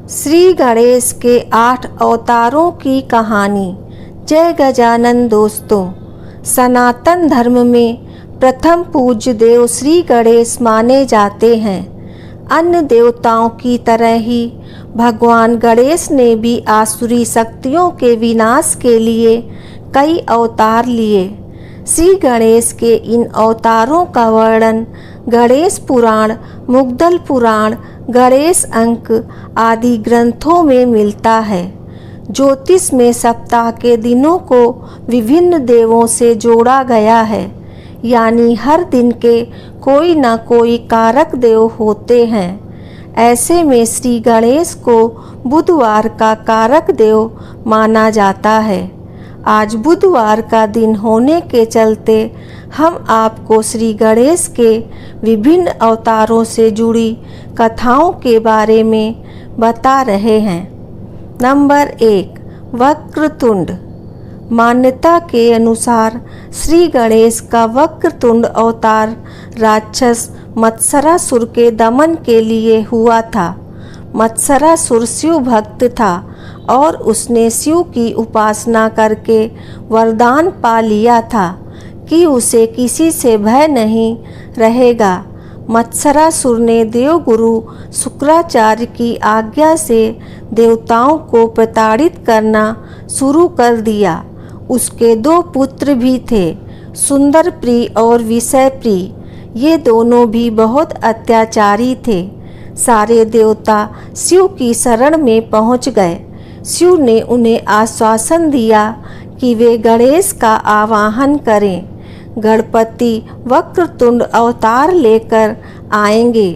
श्री गणेश के 8 अवतारों की कहानी। जय गजानन। दोस्तों, सनातन धर्म में प्रथम पूज्य देव श्री गणेश माने जाते हैं। अन्य देवताओं की तरह ही भगवान गणेश ने भी आसुरी शक्तियों के विनाश के लिए कई अवतार लिए। श्री गणेश के इन अवतारों का वर्णन गणेश पुराण, मुग्दल पुराण, गणेश अंक आदि ग्रंथों में मिलता है। ज्योतिष में सप्ताह के दिनों को विभिन्न देवों से जोड़ा गया है, यानी हर दिन के कोई न कोई कारक देव होते हैं। ऐसे में श्री गणेश को बुधवार का कारक देव माना जाता है। आज बुधवार का दिन होने के चलते हम आपको श्री गणेश के विभिन्न अवतारों से जुड़ी कथाओं के बारे में बता रहे हैं। नंबर 1, वक्रतुंड। मान्यता के अनुसार श्री गणेश का वक्रतुंड अवतार राक्षस मत्सरासुर के दमन के लिए हुआ था। मत्सरासुर शिव भक्त था और उसने शिव की उपासना करके वरदान पा लिया था कि उसे किसी से भय नहीं रहेगा। मत्सरासुर ने देवगुरु शुक्राचार्य की आज्ञा से देवताओं को प्रताड़ित करना शुरू कर दिया। उसके 2 पुत्र भी थे, सुंदर प्रिय और विषय प्रिय। ये दोनों भी बहुत अत्याचारी थे। सारे देवता शिव की शरण में पहुंच गए। शिव ने उन्हें आश्वासन दिया कि वे गणेश का आवाहन करें। गणपति वक्रतुंड अवतार लेकर आएंगे।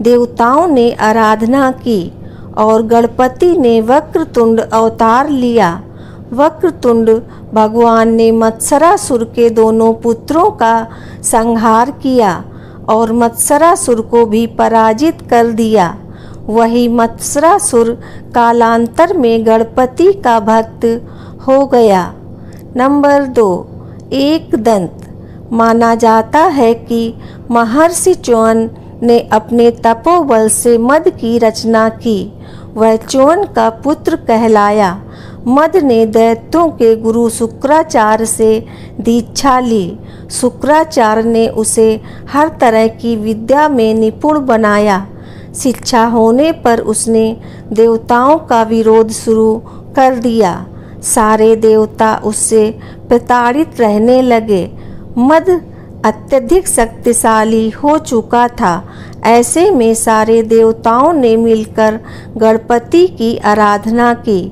देवताओं ने आराधना की और गणपति ने वक्रतुंड अवतार लिया। वक्रतुंड भगवान ने मत्सरासुर के दोनों पुत्रों का संहार किया और मत्सरासुर को भी पराजित कर दिया। वही मत्सरासुर कालांतर में गणपति का भक्त हो गया। नंबर 2, एकदंत। माना जाता है कि महर्षि च्यवन ने अपने तपोबल से मद की रचना की। वह च्यवन का पुत्र कहलाया। मद ने दैत्यों के गुरु शुक्राचार्य से दीक्षा ली। शुक्राचार्य ने उसे हर तरह की विद्या में निपुण बनाया। शिक्षा होने पर उसने देवताओं का विरोध शुरू कर दिया। सारे देवता उससे प्रताड़ित रहने लगे। मद अत्यधिक शक्तिशाली हो चुका था। ऐसे में सारे देवताओं ने मिलकर गणपति की आराधना की।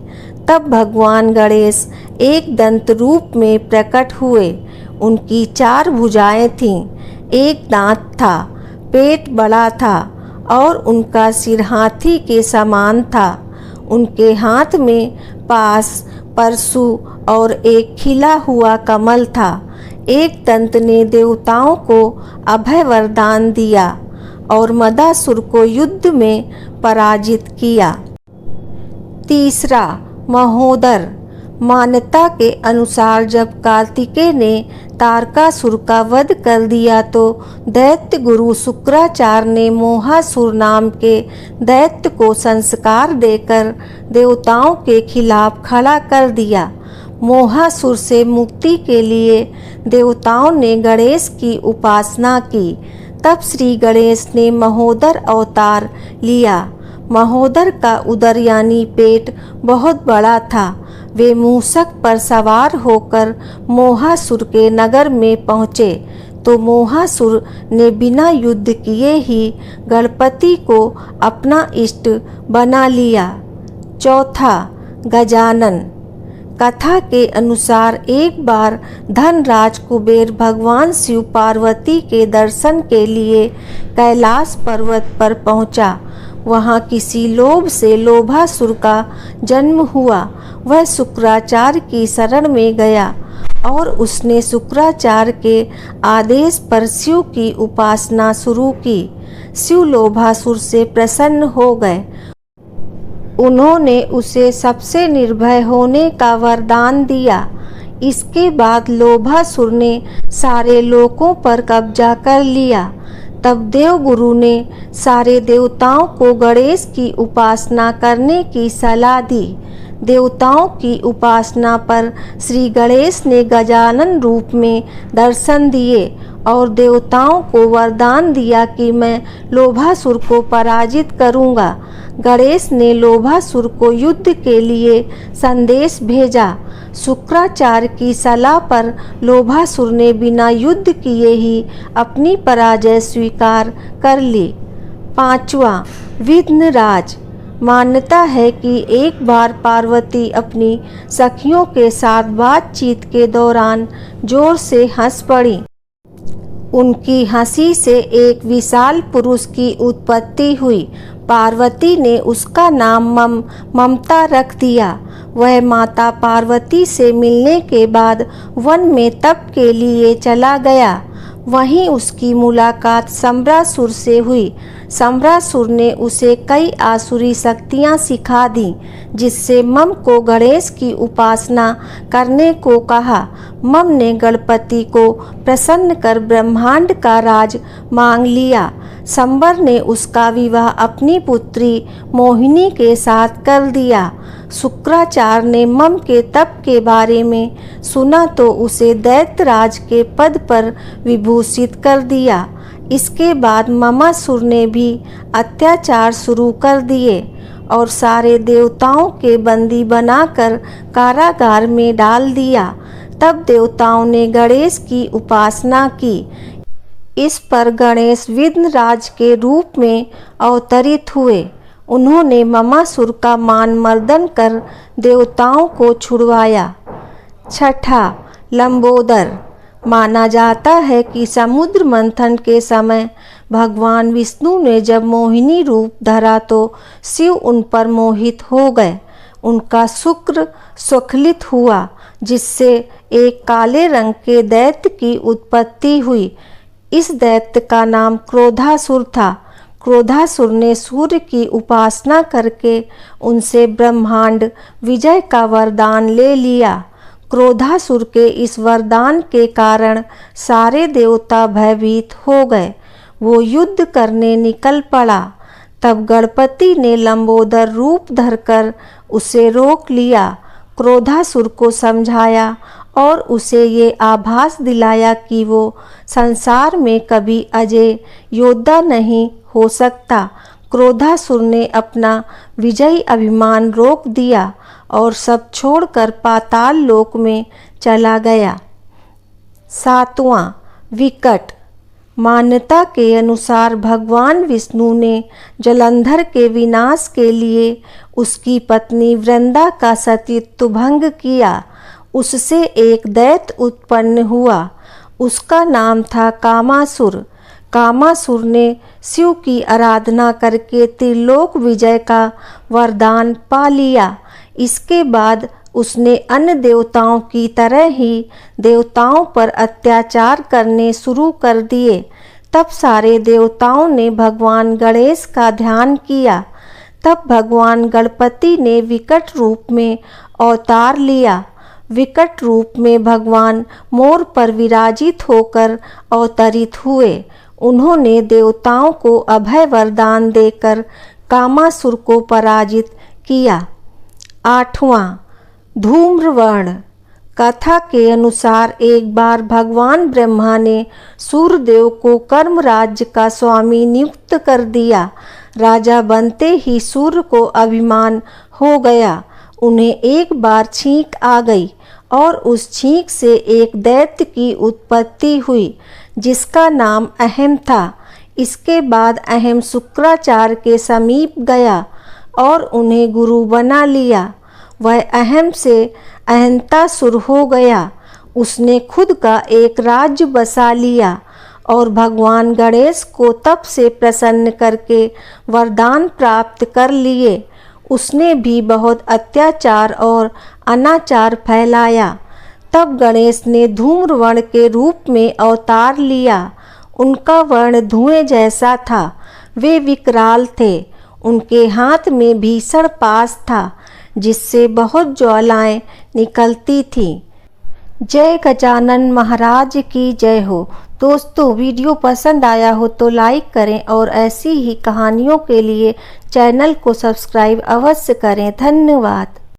तब भगवान गणेश एक दंत रूप में प्रकट हुए। उनकी 4 भुजाएं थीं, 1 दांत था, पेट बड़ा था और उनका सिर हाथी के समान था। उनके हाथ में पास, परशु और एक खिला हुआ कमल था। एक दंत ने देवताओं को अभय वरदान दिया और मदासुर को युद्ध में पराजित किया। तीसरा, महोदर। मान्यता के अनुसार जब कार्तिकेय ने तारकासुर का वध कर दिया तो दैत्य गुरु शुक्राचार्य ने मोहासुर नाम के दैत्य को संस्कार देकर देवताओं के खिलाफ खड़ा कर दिया। मोहासुर से मुक्ति के लिए देवताओं ने गणेश की उपासना की। तब श्री गणेश ने महोदर अवतार लिया। महोदर का उदर यानी पेट बहुत बड़ा था। वे मूषक पर सवार होकर मोहासुर के नगर में पहुँचे तो मोहासुर ने बिना युद्ध किए ही गणपति को अपना इष्ट बना लिया। चौथा, गजानन। कथा के अनुसार एक बार धनराज कुबेर भगवान शिव पार्वती के दर्शन के लिए कैलाश पर्वत पर पहुंचा। वहां किसी लोभ से लोभासुर का जन्म हुआ। वह शुक्राचार्य की शरण में गया और उसने शुक्राचार्य के आदेश पर शिव की उपासना शुरू की। शिव लोभासुर से प्रसन्न हो गए। उन्होंने उसे सबसे निर्भय होने का वरदान दिया। इसके बाद लोभासुर ने सारे लोकों पर कब्जा कर लिया। तब देवगुरु ने सारे देवताओं को गणेश की उपासना करने की सलाह दी। देवताओं की उपासना पर श्री गणेश ने गजानन रूप में दर्शन दिए और देवताओं को वरदान दिया कि मैं लोभासुर को पराजित करूंगा। गणेश ने लोभासुर को युद्ध के लिए संदेश भेजा। शुक्राचार्य की सलाह पर लोभासुर ने बिना युद्ध किए ही अपनी पराजय स्वीकार कर ली। 5वां, विघ्नराज। मान्यता है कि एक बार पार्वती अपनी सखियों के साथ बातचीत के दौरान जोर से हंस पड़ी। उनकी हंसी से एक विशाल पुरुष की उत्पत्ति हुई। पार्वती ने उसका नाम ममता रख दिया। वह माता पार्वती से मिलने के बाद वन में तप के लिए चला गया। वहीं उसकी मुलाकात सम्रासुर से हुई। सम्रासुर ने उसे कई आसुरी शक्तियां सिखा दी, जिससे मम को गणेश की उपासना करने को कहा। मम ने गणपति को प्रसन्न कर ब्रह्मांड का राज मांग लिया। संबर ने उसका विवाह अपनी पुत्री मोहिनी के साथ कर दिया। शुक्राचार्य ने मम के तप के बारे में सुना तो उसे दैत्यराज के पद पर विभूषित कर दिया। इसके बाद ममासुर ने भी अत्याचार शुरू कर दिए और सारे देवताओं के बंदी बनाकर कारागार में डाल दिया। तब देवताओं ने गणेश की उपासना की। इस पर गणेश विघ्नराज के रूप में अवतरित हुए। उन्होंने ममासुर का मान मर्दन कर देवताओं को छुड़वाया। 6ठा, लंबोदर। माना जाता है कि समुद्र मंथन के समय भगवान विष्णु ने जब मोहिनी रूप धरा तो शिव उन पर मोहित हो गए। उनका शुक्र स्खलित हुआ, जिससे एक काले रंग के दैत्य की उत्पत्ति हुई। इस दैत्य का नाम क्रोधासुर था। क्रोधासुर ने सूर्य की उपासना करके उनसे ब्रह्मांड विजय का वरदान ले लिया। क्रोधासुर के इस वरदान के कारण सारे देवता भयभीत हो गए। वो युद्ध करने निकल पड़ा। तब गणपति ने लंबोदर रूप धरकर उसे रोक लिया। क्रोधासुर को समझाया और उसे ये आभास दिलाया कि वो संसार में कभी अजय योद्धा नहीं हो सकता। क्रोधासुर ने अपना विजयी अभिमान रोक दिया और सब छोड़कर पाताल लोक में चला गया। 7वां, विकट। मान्यता के अनुसार भगवान विष्णु ने जलंधर के विनाश के लिए उसकी पत्नी वृंदा का सतीत्व भंग किया। उससे एक दैत्य उत्पन्न हुआ। उसका नाम था कामासुर। कामासुर ने शिव की आराधना करके त्रिलोक विजय का वरदान पा लिया। इसके बाद उसने अन्य देवताओं की तरह ही देवताओं पर अत्याचार करने शुरू कर दिए। तब सारे देवताओं ने भगवान गणेश का ध्यान किया। तब भगवान गणपति ने विकट रूप में अवतार लिया। विकट रूप में भगवान मोर पर विराजित होकर अवतरित हुए। उन्होंने देवताओं को अभय वरदान देकर कामासुर को पराजित किया। 8वां, धूम्रवर्ण। कथा के अनुसार एक बार भगवान ब्रह्मा ने सूर्यदेव को कर्म राज्य का स्वामी नियुक्त कर दिया। राजा बनते ही सूर्य को अभिमान हो गया। उन्हें एक बार छींक आ गई और उस छींक से एक दैत्य की उत्पत्ति हुई, जिसका नाम अहम था। इसके बाद अहम शुक्राचार्य के समीप गया और उन्हें गुरु बना लिया। वह अहम से अहंतासुर हो गया। उसने खुद का एक राज्य बसा लिया और भगवान गणेश को तप से प्रसन्न करके वरदान प्राप्त कर लिए। उसने भी बहुत अत्याचार और अनाचार फैलाया। तब गणेश ने धूम्रवर्ण के रूप में अवतार लिया। उनका वर्ण धुएं जैसा था। वे विकराल थे। उनके हाथ में भीषण पाश था, जिससे बहुत ज्वालाएं निकलती थीं। जय गजानन महाराज की जय हो। दोस्तों, वीडियो पसंद आया हो तो लाइक करें और ऐसी ही कहानियों के लिए चैनल को सब्सक्राइब अवश्य करें। धन्यवाद।